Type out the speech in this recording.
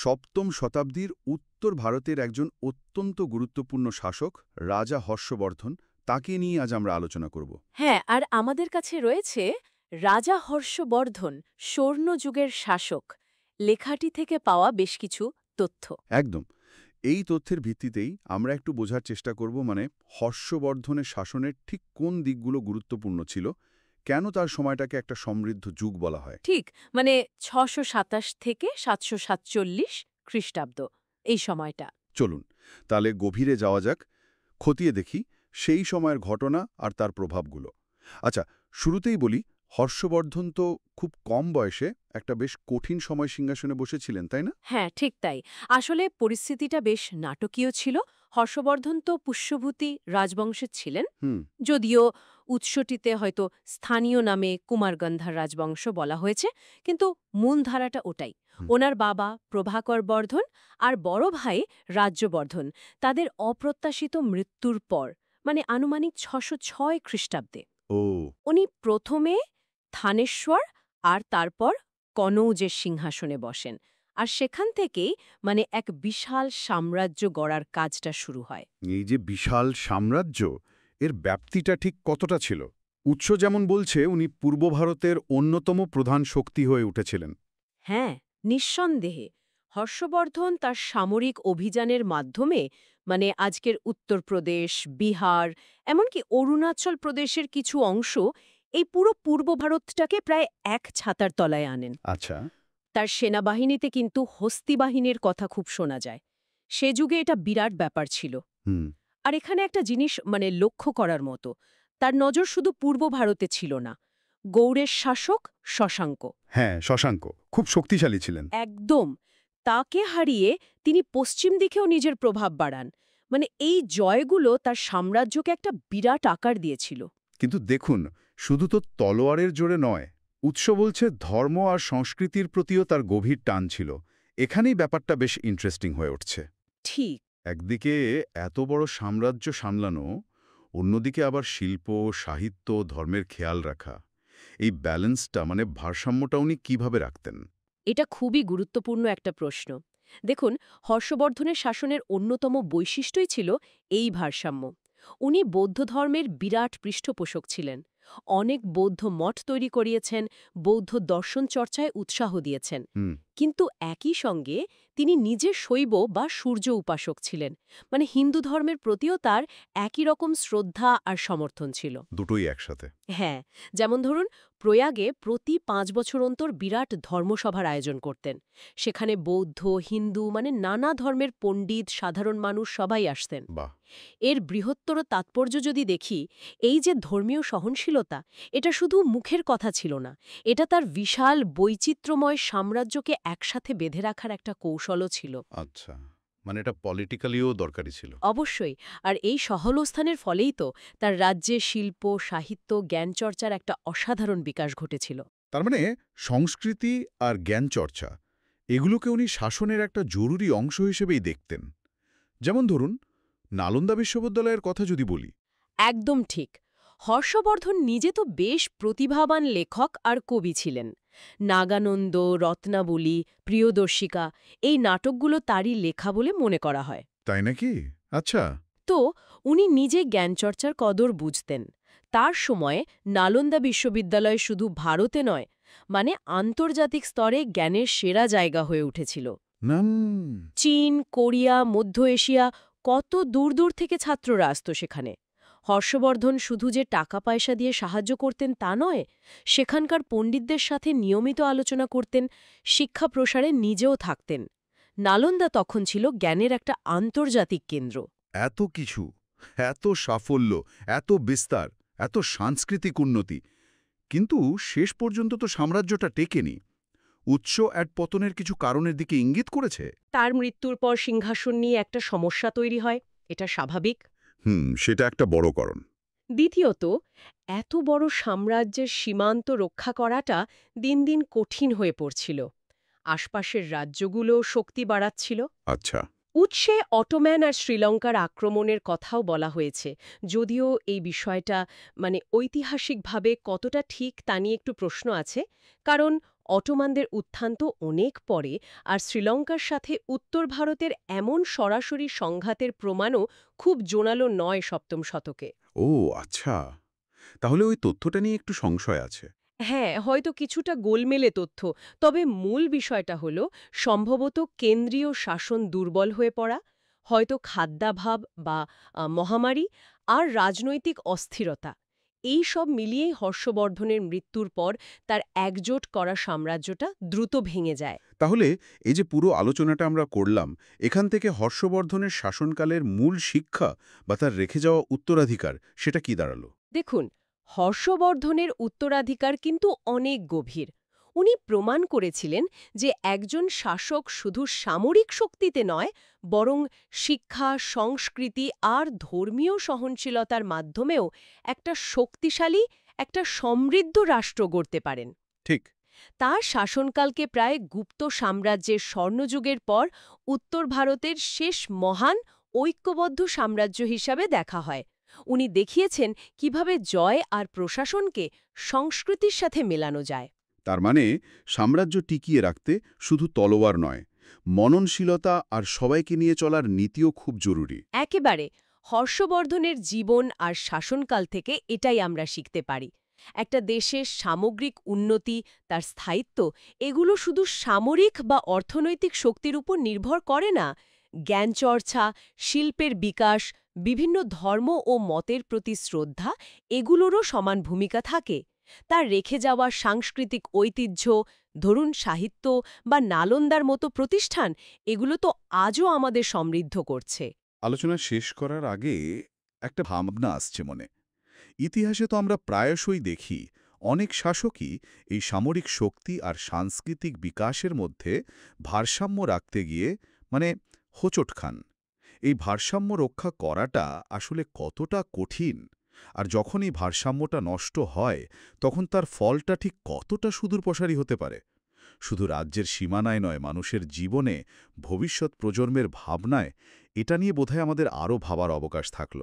সপ্তম শতাব্দীর উত্তর ভারতের একজন অত্যন্ত গুরুত্বপূর্ণ শাসক রাজা হর্ষবর্ধন, তাকে নিয়ে আজ আমরা আলোচনা করব। হ্যাঁ, আর আমাদের কাছে রয়েছে রাজা হর্ষবর্ধন, স্বর্ণযুগের শাসক, লেখাটি থেকে পাওয়া বেশ কিছু তথ্য। একদম। এই তথ্যের ভিত্তিতেই আমরা একটু বোঝার চেষ্টা করব, হর্ষবর্ধনের শাসনের ঠিক কোন দিকগুলো গুরুত্বপূর্ণ ছিল, কেন তার সময়টাকে একটা সমৃদ্ধ যুগ বলা হয়। ঠিক, ৬২৭ থেকে ৭৪৭ খ্রিস্টাব্দ, এই সময়টা। চলুন তাহলে গভীরে যাওয়া যাক, খতিয়ে দেখি সেই সময়ের ঘটনা আর তার প্রভাবগুলো। আচ্ছা, শুরুতেই বলি, হর্ষবর্ধন তো খুব কম বয়সে একটা বেশ কঠিন সময় সিংহাসনে বসেছিলেন, তাই না? হ্যাঁ, ঠিক তাই। আসলে পরিস্থিতিটা বেশ নাটকীয় ছিল। হর্ষবর্ধন তো পুষ্যভূতি রাজবংশের ছিলেন, হুম। যদিও উৎসটিতে হয়তো স্থানীয় নামে কুমারগন্ধার রাজবংশ বলা হয়েছে, কিন্তু মূল ধারাটা ওটাই। হুম। ওনার বাবা প্রভাকর বর্ধন আর বড় ভাই রাজ্যবর্ধন, তাদের অপ্রত্যাশিত মৃত্যুর পর, আনুমানিক ৬০৬ খ্রিস্টাব্দে, ও। উনি প্রথমে থানেশ্বর আর তারপর কনৌজের সিংহাসনে বসেন। আর সেখান থেকেই এক বিশাল সাম্রাজ্য গড়ার কাজটা শুরু হয়। এই যে বিশাল সাম্রাজ্য, এর ব্যাপ্তিটা ঠিক কতটা ছিল? উৎস যেমন বলছে উনি পূর্ব ভারতের অন্যতম প্রধান শক্তি হয়ে উঠেছিলেন। হ্যাঁ, নিঃসন্দেহে। হর্ষবর্ধন তার সামরিক অভিযানের মাধ্যমে আজকের উত্তরপ্রদেশ, বিহার, এমনকি অরুণাচল প্রদেশের কিছু অংশ, এই পুরো পূর্ব ভারতটাকে প্রায় এক ছাতার তলায় আনেন। আচ্ছা। তার সেনাবাহিনীতে কিন্তু হস্তি বাহিনীর কথা খুব শোনা যায়। সে যুগে এটা বিরাট ব্যাপার ছিল। হুম। আর এখানে একটা জিনিস লক্ষ্য করার মতো, তার নজর শুধু পূর্ব ভারতে ছিল না। গৌড়ের শাসক শশাঙ্ক, হ্যাঁ, শশাঙ্ক খুব শক্তিশালী ছিলেন। একদম, তাকে হারিয়ে তিনি পশ্চিম দিকেও নিজের প্রভাব বাড়ান। এই জয়গুলো তার সাম্রাজ্যকে একটা বিরাট আকার দিয়েছিল। কিন্তু দেখুন, শুধু তো তলোয়ারের জোরে নয়, উৎস বলছে ধর্ম আর সংস্কৃতির প্রতিও তার গভীর টান ছিল। এখানেই ব্যাপারটা বেশ ইন্টারেস্টিং হয়ে উঠছে। ঠিক। একদিকে এত বড় সাম্রাজ্য সামলানো, অন্যদিকে আবার শিল্প, সাহিত্য, ধর্মের খেয়াল রাখা, এই ব্যালেন্সটা ভারসাম্যটা উনি কিভাবে রাখতেন? এটা খুবই গুরুত্বপূর্ণ একটা প্রশ্ন। দেখুন, হর্ষবর্ধনের শাসনের অন্যতম বৈশিষ্ট্যই ছিল এই ভারসাম্য। উনি বৌদ্ধ ধর্মের বিরাট পৃষ্ঠপোষক ছিলেন। অনেক বৌদ্ধ মঠ তৈরি করিয়েছেন, বৌদ্ধ দর্শন চর্চায় উৎসাহ দিয়েছেন। হুম। কিন্তু একই সঙ্গে তিনি নিজে শৈব বা সূর্য উপাসক ছিলেন। হিন্দু ধর্মের প্রতিও তার একই রকম শ্রদ্ধা আর সমর্থন ছিল। দুটোই একসাথে। হ্যাঁ, যেমন ধরুন, প্রয়াগে প্রতি ৫ বছর অন্তর বিরাট ধর্মসভার আয়োজন করতেন। সেখানে বৌদ্ধ, হিন্দু, নানা ধর্মের পণ্ডিত, সাধারণ মানুষ সবাই আসতেন। বাহ। এর বৃহত্তর তাৎপর্য যদি দেখি, এই যে ধর্মীয় সহনশীলতা, এটা শুধু মুখের কথা ছিল না, এটা তার বিশাল বৈচিত্র্যময় সাম্রাজ্যকে একসাথে বেঁধে রাখার একটা কৌশলও ছিল। আচ্ছা, এটা পলিটিক্যালিও দরকারি ছিল। অবশ্যই। আর এই সহলস্থানের ফলেই তো তার রাজ্যে শিল্প, সাহিত্য, জ্ঞানচর্চার একটা অসাধারণ বিকাশ ঘটেছিল। তার সংস্কৃতি আর জ্ঞান চর্চা, এগুলোকে উনি শাসনের একটা জরুরি অংশ হিসেবেই দেখতেন। যেমন ধরুন, নালন্দা বিশ্ববিদ্যালয়ের কথা যদি বলি। একদম ঠিক। হর্ষবর্ধন নিজে তো বেশ প্রতিভাবান লেখক আর কবি ছিলেন। নাগানন্দ, রত্নাবলী, প্রিয়দর্শিকা, এই নাটকগুলো তারই লেখা বলে মনে করা হয়। তাই নাকি? আচ্ছা। তো উনি নিজে জ্ঞানচর্চার কদর বুঝতেন। তার সময়ে নালন্দা বিশ্ববিদ্যালয় শুধু ভারতে নয়, আন্তর্জাতিক স্তরে জ্ঞানের সেরা জায়গা হয়ে উঠেছিল। নাম। চীন, কোরিয়া, মধ্য এশিয়া, কত দূর দূর থেকে ছাত্ররা আসত সেখানে। হর্ষবর্ধন শুধু যে টাকা পয়সা দিয়ে সাহায্য করতেন তা নয়, সেখানকার পণ্ডিতদের সাথে নিয়মিত আলোচনা করতেন, শিক্ষা প্রসারে নিজেও থাকতেন। নালন্দা তখন ছিল জ্ঞানের একটা আন্তর্জাতিক কেন্দ্র। এত কিছু, এত সাফল্য, এত বিস্তার, এত সাংস্কৃতিক উন্নতি, কিন্তু শেষ পর্যন্ত তো সাম্রাজ্যটা টেকেনি। উৎস এক পতনের কিছু কারণের দিকে ইঙ্গিত করেছে। তার মৃত্যুর পর সিংহাসন নিয়ে একটা সমস্যা তৈরি হয়, এটা স্বাভাবিক। সেটা একটা বড় কারণ। দ্বিতীয়ত, এত বড় সাম্রাজ্যের সীমান্ত রক্ষা করাটা দিন দিন কঠিন হয়ে পড়ছিল। আশপাশের রাজ্যগুলো শক্তি বাড়াচ্ছিল। আচ্ছা। উৎসে অটোম্যান আর শ্রীলঙ্কার আক্রমণের কথাও বলা হয়েছে, যদিও এই বিষয়টা ঐতিহাসিকভাবে কতটা ঠিক তা নিয়ে একটু প্রশ্ন আছে। কারণ অটোমানদের উত্থান তো অনেক পরে, আর শ্রীলঙ্কার সাথে উত্তর ভারতের এমন সরাসরি সংঘাতের প্রমাণও খুব জোরালো নয় সপ্তম শতকে। ও আচ্ছা, তাহলে ওই তথ্যটা নিয়ে একটু সংশয় আছে। হ্যাঁ, হয়তো কিছুটা গোলমেলে তথ্য, তবে মূল বিষয়টা হলো সম্ভবত কেন্দ্রীয় শাসন দুর্বল হয়ে পড়া, হয়তো খাদ্যাভাব বা মহামারী আর রাজনৈতিক অস্থিরতা। এই সব মিলিয়েই হর্ষবর্ধনের মৃত্যুর পর তার একজোট করা সাম্রাজ্যটা দ্রুত ভেঙে যায়। তাহলে এই যে পুরো আলোচনাটা আমরা করলাম, এখান থেকে হর্ষবর্ধনের শাসনকালের মূল শিক্ষা বা তার রেখে যাওয়া উত্তরাধিকার সেটা কি দাঁড়ালো? দেখুন, হর্ষবর্ধনের উত্তরাধিকার কিন্তু অনেক গভীর। উনি প্রমাণ করেছিলেন যে একজন শাসক শুধু সামরিক শক্তিতে নয়, বরং শিক্ষা, সংস্কৃতি আর ধর্মীয় সহনশীলতার মাধ্যমেও একটা শক্তিশালী, একটা সমৃদ্ধ রাষ্ট্র গড়তে পারেন। ঠিক। তার শাসনকালকে প্রায় গুপ্ত সাম্রাজ্যের স্বর্ণযুগের পর উত্তর ভারতের শেষ মহান ঐক্যবদ্ধ সাম্রাজ্য হিসাবে দেখা হয়। উনি দেখিয়েছেন কিভাবে জয় আর প্রশাসনকে সংস্কৃতির সাথে মেলানো যায়। তার মানে সাম্রাজ্য টিকিয়ে রাখতে শুধু তলোয়ার নয়, মননশীলতা আর সবাইকে নিয়ে চলার নীতিও খুব জরুরি। একেবারে হর্ষবর্ধনের জীবন আর শাসনকাল থেকে এটাই আমরা শিখতে পারি। একটা দেশের সামগ্রিক উন্নতি, তার স্থায়িত্ব, এগুলো শুধু সামরিক বা অর্থনৈতিক শক্তির উপর নির্ভর করে না। জ্ঞানচর্চা, শিল্পের বিকাশ, বিভিন্ন ধর্ম ও মতের প্রতি শ্রদ্ধা, এগুলোরও সমান ভূমিকা থাকে। তার রেখে যাওয়া সাংস্কৃতিক ঐতিহ্য, ধরুন সাহিত্য বা নালন্দার মতো প্রতিষ্ঠান, এগুলো তো আজও আমাদের সমৃদ্ধ করছে। আলোচনা শেষ করার আগে একটা ভাবনা আসছে মনে। ইতিহাসে তো আমরা প্রায়শই দেখি অনেক শাসকই এই সামরিক শক্তি আর সাংস্কৃতিক বিকাশের মধ্যে ভারসাম্য রাখতে গিয়ে মানে হোঁচট খান। এই ভারসাম্য রক্ষা করাটা আসলে কতটা কঠিন, আর যখন এই ভারসাম্যটা নষ্ট হয় তখন তার ফলটা ঠিক কতটা সুদূরপ্রসারী হতে পারে? শুধু রাজ্যের সীমানায় নয়, মানুষের জীবনে, ভবিষ্যৎ প্রজন্মের ভাবনায় এটা নিয়ে বোধহয় আমাদের আরও ভাবার অবকাশ থাকল।